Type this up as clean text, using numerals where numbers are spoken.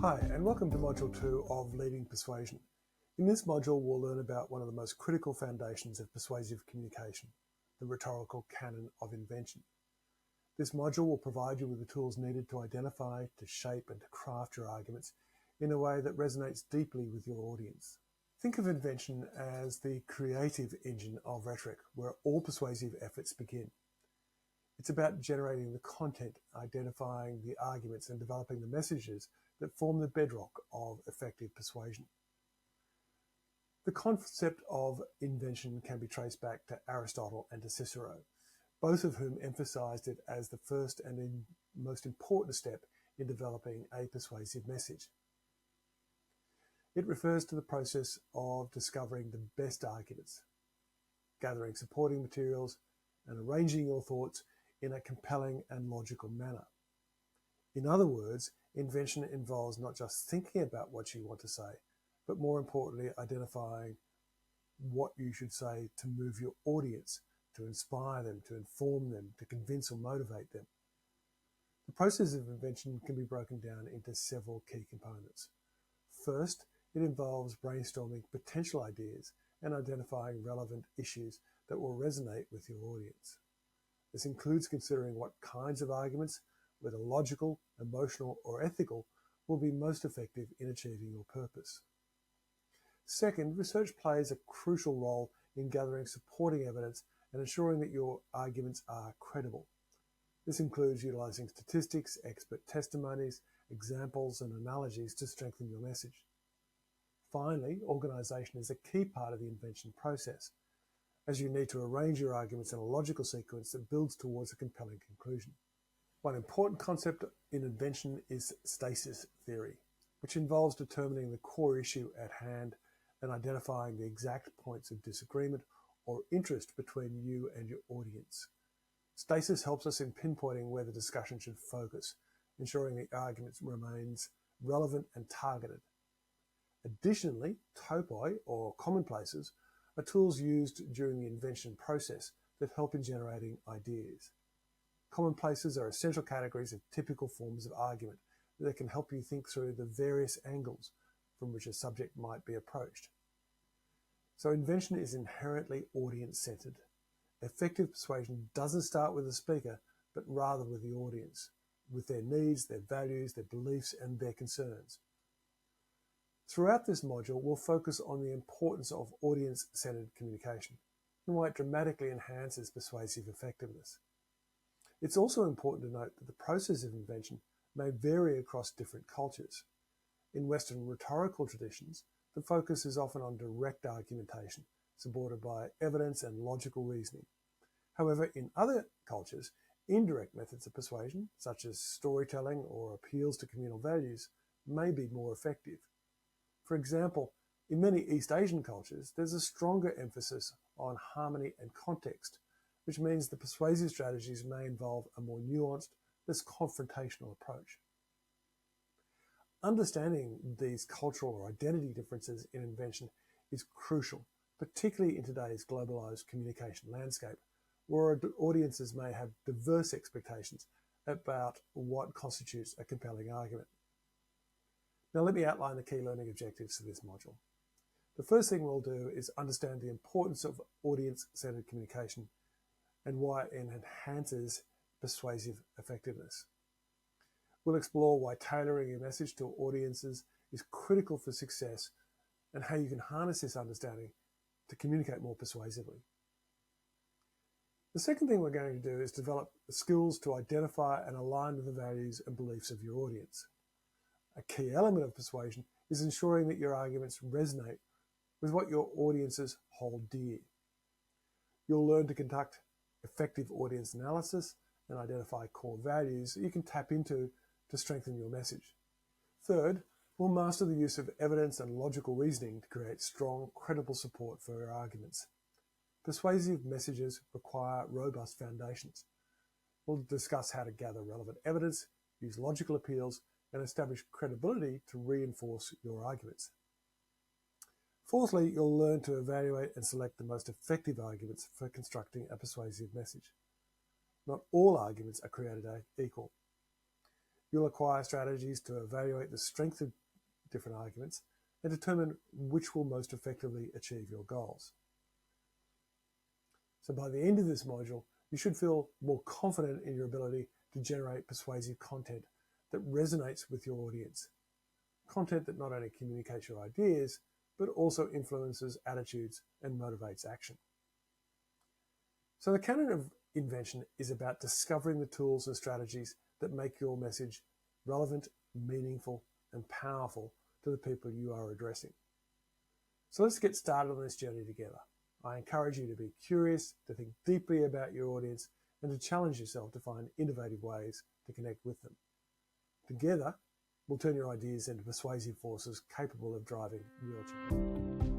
Hi, and welcome to Module 2 of Leading Persuasion. In this module, we'll learn about one of the most critical foundations of persuasive communication, the rhetorical canon of invention. This module will provide you with the tools needed to identify, to shape, and to craft your arguments in a way that resonates deeply with your audience. Think of invention as the creative engine of rhetoric, where all persuasive efforts begin. It's about generating the content, identifying the arguments, and developing the messages that form the bedrock of effective persuasion. The concept of invention can be traced back to Aristotle and to Cicero, both of whom emphasized it as the first and most important step in developing a persuasive message. It refers to the process of discovering the best arguments, gathering supporting materials, and arranging your thoughts in a compelling and logical manner. In other words, invention involves not just thinking about what you want to say, but more importantly, identifying what you should say to move your audience, to inspire them, to inform them, to convince or motivate them. The process of invention can be broken down into several key components. First, it involves brainstorming potential ideas and identifying relevant issues that will resonate with your audience. This includes considering what kinds of arguments, whether logical, emotional, or ethical, will be most effective in achieving your purpose. Second, research plays a crucial role in gathering supporting evidence and ensuring that your arguments are credible. This includes utilizing statistics, expert testimonies, examples, and analogies to strengthen your message. Finally, organization is a key part of the invention process, as you need to arrange your arguments in a logical sequence that builds towards a compelling conclusion. One important concept in invention is stasis theory, which involves determining the core issue at hand and identifying the exact points of disagreement or interest between you and your audience. Stasis helps us in pinpointing where the discussion should focus, ensuring the argument remains relevant and targeted. Additionally, topoi, or commonplaces, are tools used during the invention process that help in generating ideas. Commonplaces are essential categories of typical forms of argument that can help you think through the various angles from which a subject might be approached. So invention is inherently audience-centered. Effective persuasion doesn't start with the speaker, but rather with the audience, with their needs, their values, their beliefs, and their concerns. Throughout this module, we'll focus on the importance of audience-centered communication and why it dramatically enhances persuasive effectiveness. It's also important to note that the process of invention may vary across different cultures. In Western rhetorical traditions, the focus is often on direct argumentation, supported by evidence and logical reasoning. However, in other cultures, indirect methods of persuasion, such as storytelling or appeals to communal values, may be more effective. For example, in many East Asian cultures, there's a stronger emphasis on harmony and context, which means the persuasive strategies may involve a more nuanced, less confrontational approach. Understanding these cultural or identity differences in invention is crucial, particularly in today's globalized communication landscape, where audiences may have diverse expectations about what constitutes a compelling argument. Now let me outline the key learning objectives for this module. The first thing we'll do is understand the importance of audience-centered communication and why it enhances persuasive effectiveness. We'll explore why tailoring your message to audiences is critical for success and how you can harness this understanding to communicate more persuasively. The second thing we're going to do is develop the skills to identify and align with the values and beliefs of your audience. A key element of persuasion is ensuring that your arguments resonate with what your audiences hold dear. You'll learn to conduct effective audience analysis and identify core values that you can tap into to strengthen your message. Third, we'll master the use of evidence and logical reasoning to create strong, credible support for your arguments. Persuasive messages require robust foundations. We'll discuss how to gather relevant evidence, use logical appeals, and establish credibility to reinforce your arguments. Fourthly, you'll learn to evaluate and select the most effective arguments for constructing a persuasive message. Not all arguments are created equal. You'll acquire strategies to evaluate the strength of different arguments and determine which will most effectively achieve your goals. So by the end of this module, you should feel more confident in your ability to generate persuasive content that resonates with your audience. Content that not only communicates your ideas, but also influences attitudes and motivates action. So the canon of invention is about discovering the tools and strategies that make your message relevant, meaningful, and powerful to the people you are addressing. So let's get started on this journey together. I encourage you to be curious, to think deeply about your audience, and to challenge yourself to find innovative ways to connect with them. Together, we'll turn your ideas into persuasive forces capable of driving real change.